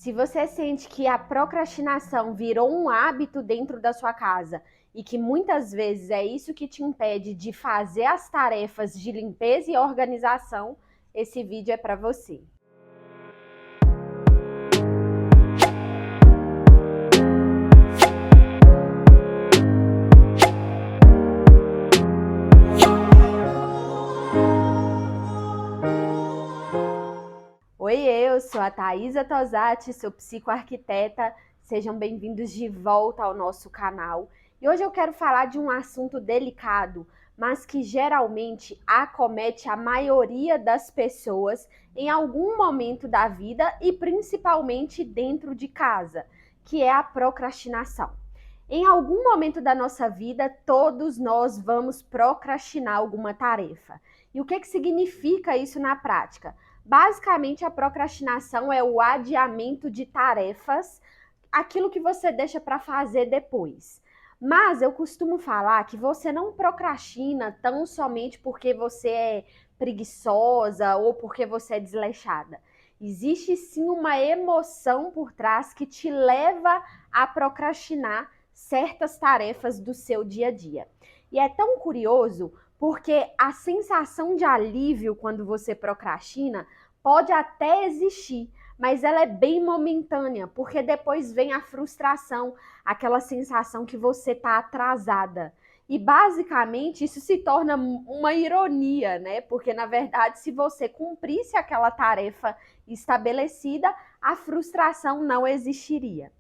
Se você sente que a procrastinação virou um hábito dentro da sua casa e que muitas vezes é isso que te impede de fazer as tarefas de limpeza e organização, esse vídeo é para você. Oi, eu sou a Thaisa Tosati, sou psicoarquiteta, sejam bem-vindos de volta ao nosso canal. E hoje eu quero falar de um assunto delicado, mas que geralmente acomete a maioria das pessoas em algum momento da vida e principalmente dentro de casa, que é a procrastinação. Em algum momento da nossa vida, todos nós vamos procrastinar alguma tarefa. E o que significa isso na prática? Basicamente, a procrastinação é o adiamento de tarefas, aquilo que você deixa para fazer depois. Mas eu costumo falar que você não procrastina tão somente porque você é preguiçosa ou porque você é desleixada. Existe sim uma emoção por trás que te leva a procrastinar certas tarefas do seu dia a dia. E é tão curioso porque a sensação de alívio quando você procrastina pode até existir, mas ela é bem momentânea, porque depois vem a frustração, aquela sensação que você está atrasada. E basicamente isso se torna uma ironia, né? Porque na verdade, se você cumprisse aquela tarefa estabelecida, a frustração não existiria.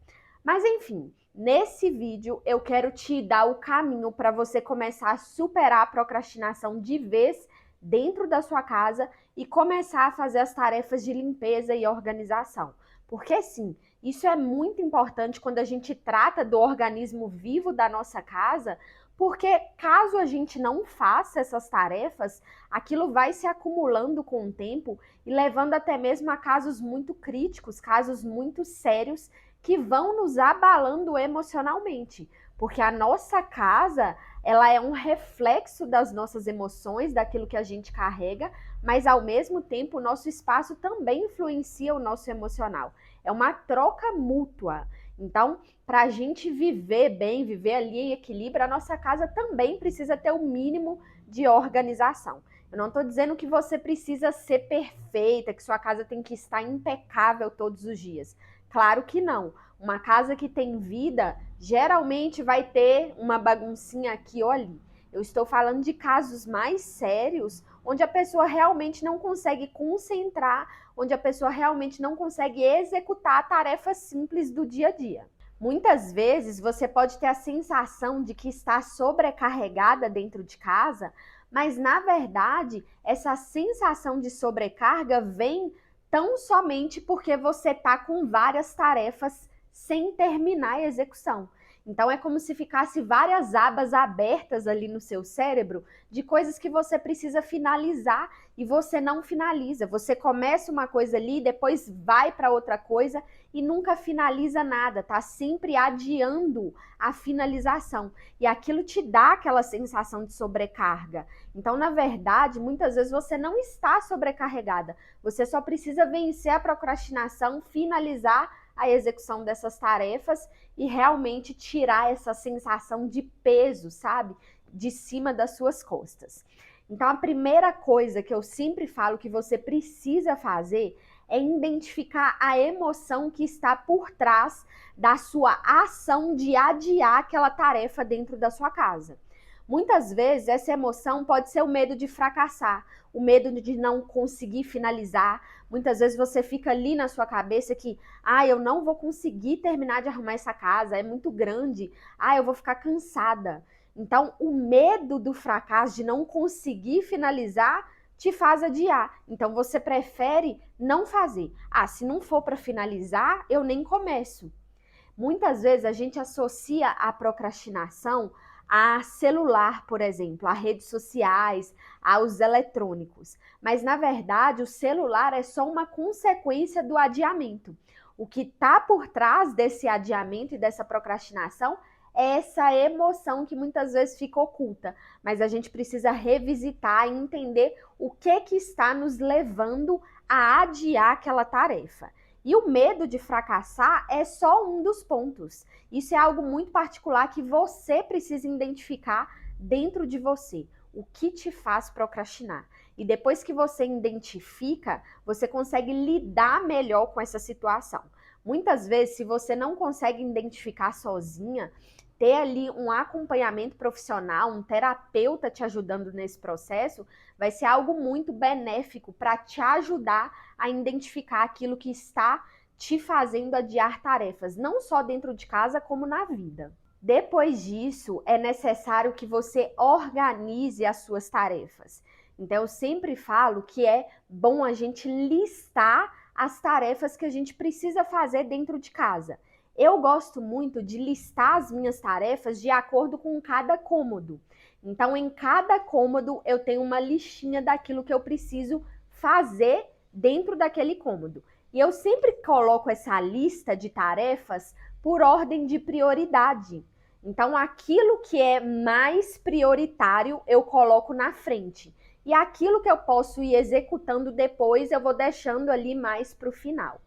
Mas enfim, nesse vídeo eu quero te dar o caminho para você começar a superar a procrastinação de vez dentro da sua casa e começar a fazer as tarefas de limpeza e organização. Porque sim, isso é muito importante quando a gente trata do organismo vivo da nossa casa, porque caso a gente não faça essas tarefas, aquilo vai se acumulando com o tempo e levando até mesmo a casos muito críticos, casos muito sérios, que vão nos abalando emocionalmente, porque a nossa casa, ela é um reflexo das nossas emoções, daquilo que a gente carrega, mas ao mesmo tempo o nosso espaço também influencia o nosso emocional. É uma troca mútua. Então, para a gente viver bem, viver ali em equilíbrio, a nossa casa também precisa ter o mínimo de organização. Eu não estou dizendo que você precisa ser perfeita, que sua casa tem que estar impecável todos os dias. Claro que não. Uma casa que tem vida, geralmente vai ter uma baguncinha aqui ou ali. Eu estou falando de casos mais sérios, onde a pessoa realmente não consegue concentrar, onde a pessoa realmente não consegue executar tarefas simples do dia a dia. Muitas vezes você pode ter a sensação de que está sobrecarregada dentro de casa, mas na verdade essa sensação de sobrecarga vem tão somente porque você está com várias tarefas sem terminar a execução. Então é como se ficasse várias abas abertas ali no seu cérebro de coisas que você precisa finalizar e você não finaliza. Você começa uma coisa ali, depois vai para outra coisa e nunca finaliza nada, tá sempre adiando a finalização. E aquilo te dá aquela sensação de sobrecarga. Então, na verdade, muitas vezes você não está sobrecarregada. Você só precisa vencer a procrastinação, finalizar a execução dessas tarefas e realmente tirar essa sensação de peso, sabe? De cima das suas costas. Então, a primeira coisa que eu sempre falo que você precisa fazer é identificar a emoção que está por trás da sua ação de adiar aquela tarefa dentro da sua casa. Muitas vezes essa emoção pode ser o medo de fracassar, o medo de não conseguir finalizar. Muitas vezes você fica ali na sua cabeça que, eu não vou conseguir terminar de arrumar essa casa, é muito grande, eu vou ficar cansada. Então, o medo do fracasso, de não conseguir finalizar, te faz adiar. Então, você prefere não fazer. Se não for para finalizar, eu nem começo. Muitas vezes a gente associa a procrastinação a celular, por exemplo, a redes sociais, aos eletrônicos. Mas, na verdade, o celular é só uma consequência do adiamento. O que está por trás desse adiamento e dessa procrastinação é essa emoção que muitas vezes fica oculta. Mas a gente precisa revisitar e entender o que está nos levando a adiar aquela tarefa. E o medo de fracassar é só um dos pontos. Isso é algo muito particular que você precisa identificar dentro de você. O que te faz procrastinar? E depois que você identifica, você consegue lidar melhor com essa situação. Muitas vezes, se você não consegue identificar sozinha, ter ali um acompanhamento profissional, um terapeuta te ajudando nesse processo, vai ser algo muito benéfico para te ajudar a identificar aquilo que está te fazendo adiar tarefas, não só dentro de casa, como na vida. Depois disso, é necessário que você organize as suas tarefas. Então, eu sempre falo que é bom a gente listar as tarefas que a gente precisa fazer dentro de casa. Eu gosto muito de listar as minhas tarefas de acordo com cada cômodo. Então, em cada cômodo, eu tenho uma listinha daquilo que eu preciso fazer dentro daquele cômodo. E eu sempre coloco essa lista de tarefas por ordem de prioridade. Então, aquilo que é mais prioritário, eu coloco na frente. E aquilo que eu posso ir executando depois, eu vou deixando ali mais para o final.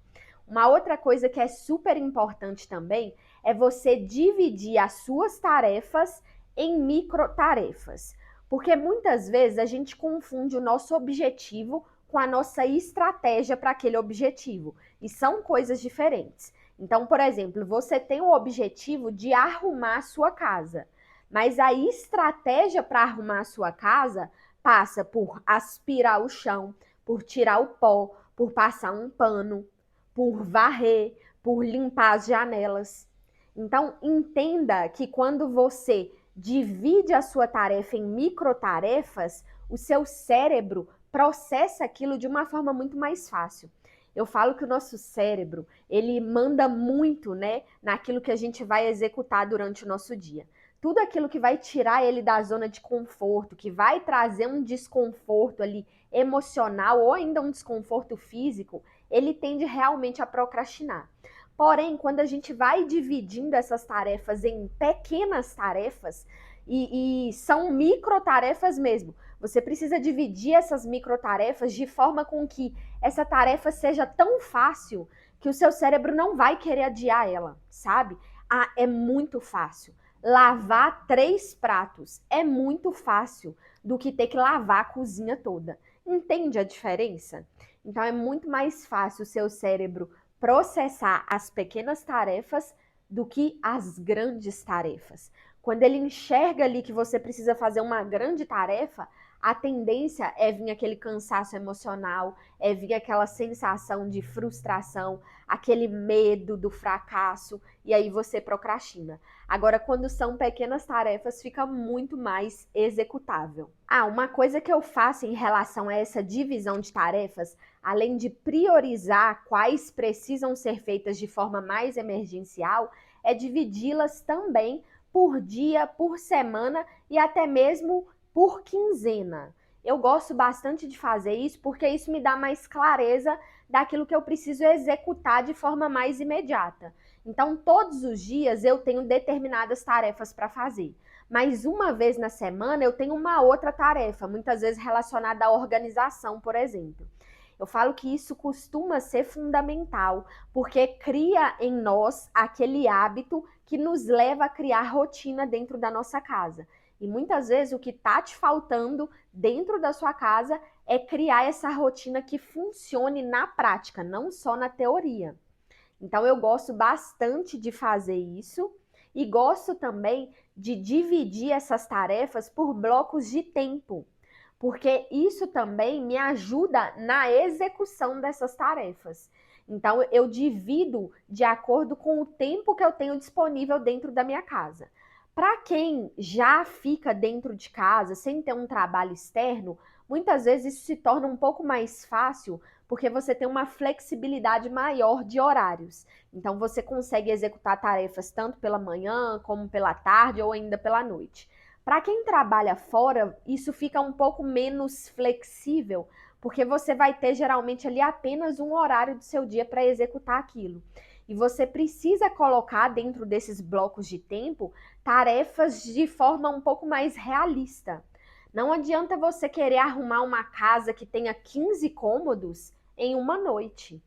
Uma outra coisa que é super importante também é você dividir as suas tarefas em microtarefas. Porque muitas vezes a gente confunde o nosso objetivo com a nossa estratégia para aquele objetivo. E são coisas diferentes. Então, por exemplo, você tem o objetivo de arrumar a sua casa, mas a estratégia para arrumar a sua casa passa por aspirar o chão, por tirar o pó, por passar um pano, por varrer, por limpar as janelas. Então, entenda que quando você divide a sua tarefa em microtarefas, o seu cérebro processa aquilo de uma forma muito mais fácil. Eu falo que o nosso cérebro, ele manda muito, né, naquilo que a gente vai executar durante o nosso dia. Tudo aquilo que vai tirar ele da zona de conforto, que vai trazer um desconforto ali emocional ou ainda um desconforto físico, ele tende realmente a procrastinar. Porém, quando a gente vai dividindo essas tarefas em pequenas tarefas, e são microtarefas mesmo, você precisa dividir essas microtarefas de forma com que essa tarefa seja tão fácil que o seu cérebro não vai querer adiar ela, sabe? Ah, é muito fácil. Lavar 3 pratos é muito fácil do que ter que lavar a cozinha toda. Entende a diferença? Então é muito mais fácil o seu cérebro processar as pequenas tarefas do que as grandes tarefas. Quando ele enxerga ali que você precisa fazer uma grande tarefa, a tendência é vir aquele cansaço emocional, é vir aquela sensação de frustração, aquele medo do fracasso, e aí você procrastina. Agora, quando são pequenas tarefas, fica muito mais executável. Ah, uma coisa que eu faço em relação a essa divisão de tarefas, além de priorizar quais precisam ser feitas de forma mais emergencial, é dividi-las também por dia, por semana e até mesmo por quinzena. Eu gosto bastante de fazer isso porque isso me dá mais clareza daquilo que eu preciso executar de forma mais imediata. Então, todos os dias eu tenho determinadas tarefas para fazer. Mas uma vez na semana eu tenho uma outra tarefa, muitas vezes relacionada à organização, por exemplo. Eu falo que isso costuma ser fundamental, porque cria em nós aquele hábito que nos leva a criar rotina dentro da nossa casa. E muitas vezes o que está te faltando dentro da sua casa é criar essa rotina que funcione na prática, não só na teoria. Então eu gosto bastante de fazer isso e gosto também de dividir essas tarefas por blocos de tempo, porque isso também me ajuda na execução dessas tarefas. Então eu divido de acordo com o tempo que eu tenho disponível dentro da minha casa. Para quem já fica dentro de casa sem ter um trabalho externo, muitas vezes isso se torna um pouco mais fácil porque você tem uma flexibilidade maior de horários. Então você consegue executar tarefas tanto pela manhã, como pela tarde ou ainda pela noite. Para quem trabalha fora, isso fica um pouco menos flexível, porque você vai ter geralmente ali apenas um horário do seu dia para executar aquilo. E você precisa colocar dentro desses blocos de tempo tarefas de forma um pouco mais realista. Não adianta você querer arrumar uma casa que tenha 15 cômodos em uma noite,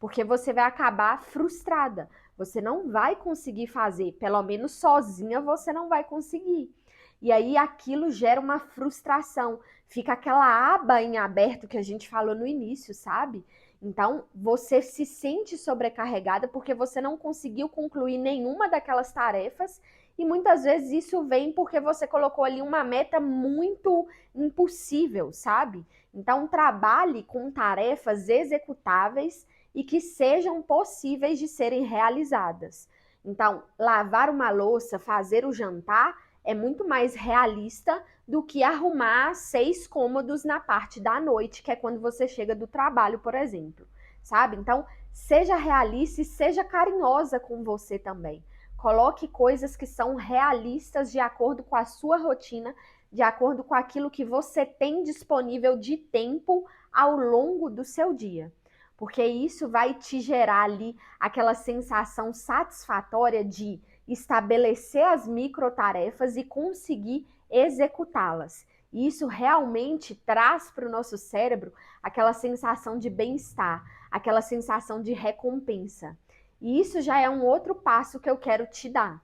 porque você vai acabar frustrada. Você não vai conseguir fazer, pelo menos sozinha você não vai conseguir. E aí aquilo gera uma frustração, fica aquela aba em aberto que a gente falou no início, sabe? Então você se sente sobrecarregada porque você não conseguiu concluir nenhuma daquelas tarefas e muitas vezes isso vem porque você colocou ali uma meta muito impossível, sabe? Então trabalhe com tarefas executáveis e que sejam possíveis de serem realizadas. Então, lavar uma louça, fazer o jantar é muito mais realista do que arrumar 6 cômodos na parte da noite, que é quando você chega do trabalho, por exemplo, sabe? Então, seja realista e seja carinhosa com você também. Coloque coisas que são realistas de acordo com a sua rotina, de acordo com aquilo que você tem disponível de tempo ao longo do seu dia. Porque isso vai te gerar ali aquela sensação satisfatória de estabelecer as microtarefas e conseguir executá-las. E isso realmente traz para o nosso cérebro aquela sensação de bem-estar, aquela sensação de recompensa. E isso já é um outro passo que eu quero te dar.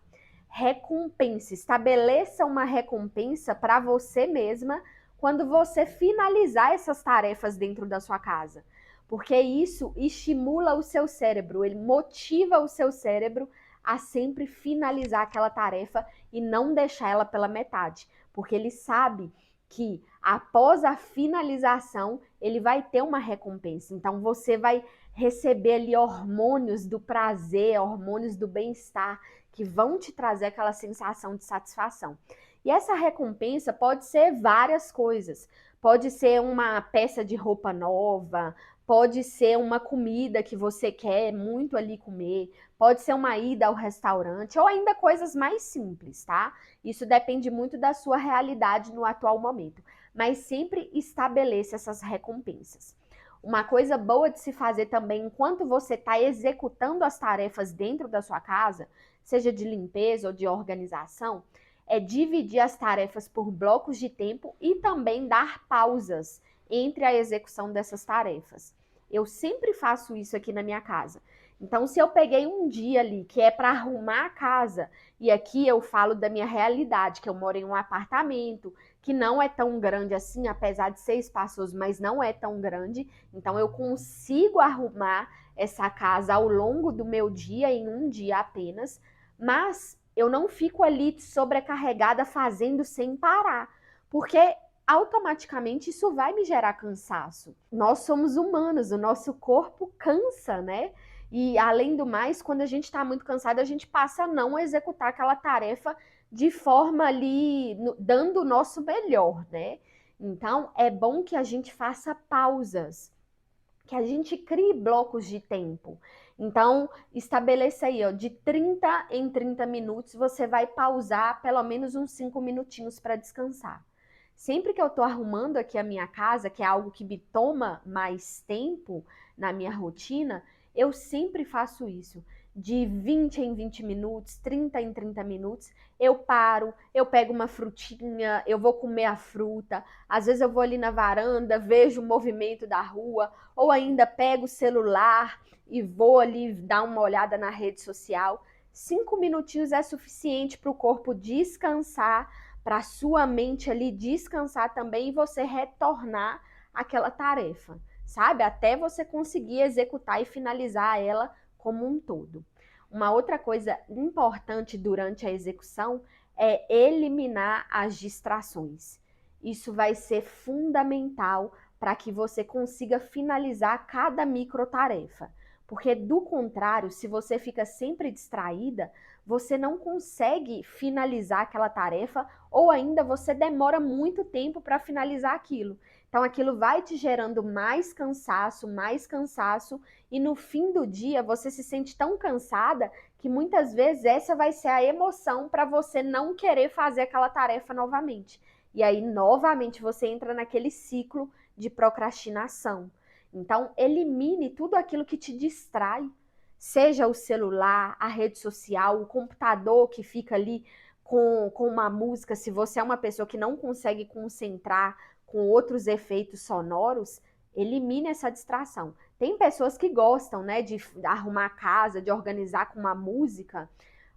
Recompensa, estabeleça uma recompensa para você mesma quando você finalizar essas tarefas dentro da sua casa. Porque isso estimula o seu cérebro, ele motiva o seu cérebro a sempre finalizar aquela tarefa e não deixar ela pela metade, porque ele sabe que após a finalização ele vai ter uma recompensa. Então você vai receber ali hormônios do prazer, hormônios do bem-estar que vão te trazer aquela sensação de satisfação. E essa recompensa pode ser várias coisas. Pode ser uma peça de roupa nova, pode ser uma comida que você quer muito ali comer, pode ser uma ida ao restaurante ou ainda coisas mais simples, tá? Isso depende muito da sua realidade no atual momento, mas sempre estabeleça essas recompensas. Uma coisa boa de se fazer também enquanto você está executando as tarefas dentro da sua casa, seja de limpeza ou de organização, é dividir as tarefas por blocos de tempo e também dar pausas entre a execução dessas tarefas. Eu sempre faço isso aqui na minha casa. Então, se eu peguei um dia ali que é para arrumar a casa, e aqui eu falo da minha realidade, que eu moro em um apartamento, que não é tão grande assim, apesar de ser espaçoso, mas não é tão grande. Então, eu consigo arrumar essa casa ao longo do meu dia, em um dia apenas, mas eu não fico ali sobrecarregada fazendo sem parar, porque automaticamente isso vai me gerar cansaço. Nós somos humanos, o nosso corpo cansa, né? E além do mais, quando a gente está muito cansado, a gente passa a não executar aquela tarefa de forma ali, dando o nosso melhor, né? Então, é bom que a gente faça pausas, que a gente crie blocos de tempo. Então, estabeleça aí, ó, de 30 em 30 minutos, você vai pausar pelo menos uns 5 minutinhos para descansar. Sempre que eu tô arrumando aqui a minha casa, que é algo que me toma mais tempo na minha rotina, eu sempre faço isso. De 20 em 20 minutos, 30 em 30 minutos, eu paro, eu pego uma frutinha, eu vou comer a fruta, às vezes eu vou ali na varanda, vejo o movimento da rua, ou ainda pego o celular e vou ali dar uma olhada na rede social. 5 minutinhos é suficiente para o corpo descansar, para a sua mente ali descansar também e você retornar àquela tarefa, sabe? Até você conseguir executar e finalizar ela como um todo. Uma outra coisa importante durante a execução é eliminar as distrações. Isso vai ser fundamental para que você consiga finalizar cada microtarefa. Porque, do contrário, se você fica sempre distraída, você não consegue finalizar aquela tarefa ou ainda você demora muito tempo para finalizar aquilo. Então, aquilo vai te gerando mais cansaço, e no fim do dia você se sente tão cansada que muitas vezes essa vai ser a emoção para você não querer fazer aquela tarefa novamente. E aí, novamente, você entra naquele ciclo de procrastinação. Então, elimine tudo aquilo que te distrai, seja o celular, a rede social, o computador que fica ali com uma música. Se você é uma pessoa que não consegue concentrar com outros efeitos sonoros, elimine essa distração. Tem pessoas que gostam, né, de arrumar a casa, de organizar com uma música.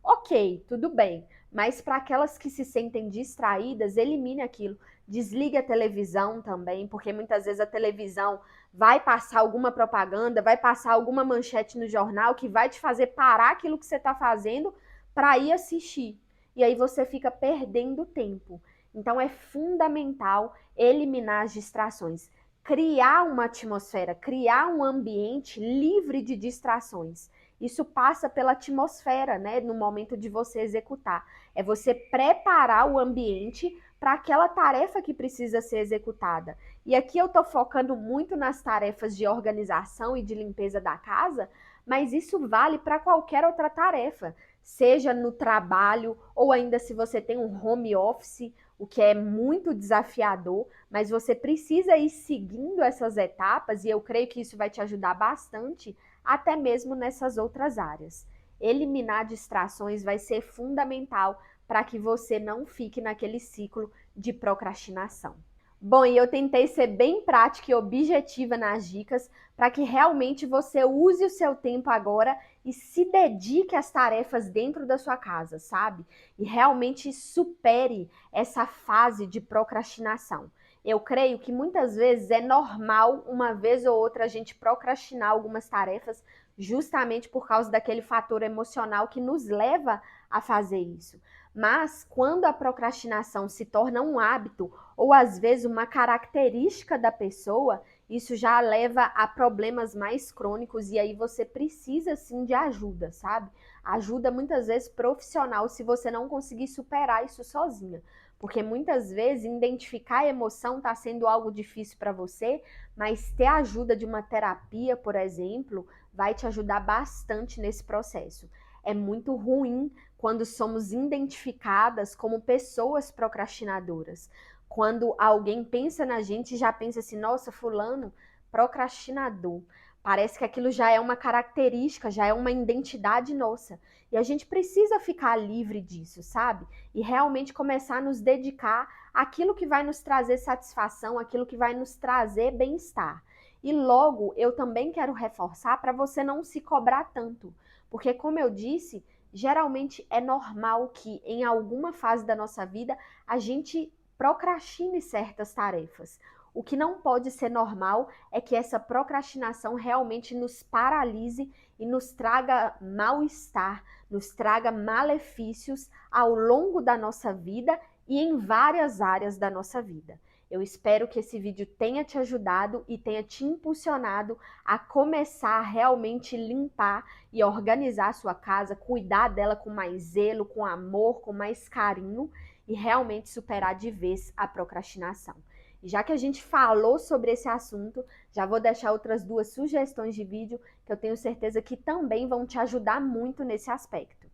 Ok, tudo bem. Mas para aquelas que se sentem distraídas, elimine aquilo. Desligue a televisão também, porque muitas vezes a televisão vai passar alguma propaganda, vai passar alguma manchete no jornal que vai te fazer parar aquilo que você está fazendo para ir assistir. E aí você fica perdendo tempo. Então é fundamental eliminar as distrações. Criar uma atmosfera, criar um ambiente livre de distrações. Isso passa pela atmosfera, né, no momento de você executar. É você preparar o ambiente para aquela tarefa que precisa ser executada. E aqui eu estou focando muito nas tarefas de organização e de limpeza da casa, mas isso vale para qualquer outra tarefa, seja no trabalho ou ainda se você tem um home office, o que é muito desafiador, mas você precisa ir seguindo essas etapas e eu creio que isso vai te ajudar bastante até mesmo nessas outras áreas. Eliminar distrações vai ser fundamental para que você não fique naquele ciclo de procrastinação. Bom, e eu tentei ser bem prática e objetiva nas dicas para que realmente você use o seu tempo agora e se dedique às tarefas dentro da sua casa, sabe? E realmente supere essa fase de procrastinação. Eu creio que muitas vezes é normal, uma vez ou outra, a gente procrastinar algumas tarefas justamente por causa daquele fator emocional que nos leva a fazer isso. Mas quando a procrastinação se torna um hábito ou às vezes uma característica da pessoa, isso já leva a problemas mais crônicos e aí você precisa sim de ajuda, sabe? Ajuda muitas vezes profissional se você não conseguir superar isso sozinha. Porque muitas vezes identificar a emoção está sendo algo difícil para você, mas ter a ajuda de uma terapia, por exemplo, vai te ajudar bastante nesse processo. É muito ruim quando somos identificadas como pessoas procrastinadoras. Quando alguém pensa na gente e já pensa assim, nossa, fulano, procrastinador. Parece que aquilo já é uma característica, já é uma identidade nossa. E a gente precisa ficar livre disso, sabe? E realmente começar a nos dedicar àquilo que vai nos trazer satisfação, àquilo que vai nos trazer bem-estar. E logo, eu também quero reforçar para você não se cobrar tanto. Porque, como eu disse, geralmente é normal que em alguma fase da nossa vida a gente procrastine certas tarefas. O que não pode ser normal é que essa procrastinação realmente nos paralise e nos traga mal-estar, nos traga malefícios ao longo da nossa vida e em várias áreas da nossa vida. Eu espero que esse vídeo tenha te ajudado e tenha te impulsionado a começar a realmente limpar e organizar a sua casa, cuidar dela com mais zelo, com amor, com mais carinho e realmente superar de vez a procrastinação. E já que a gente falou sobre esse assunto, já vou deixar outras 2 sugestões de vídeo que eu tenho certeza que também vão te ajudar muito nesse aspecto.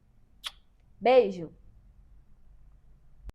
Beijo!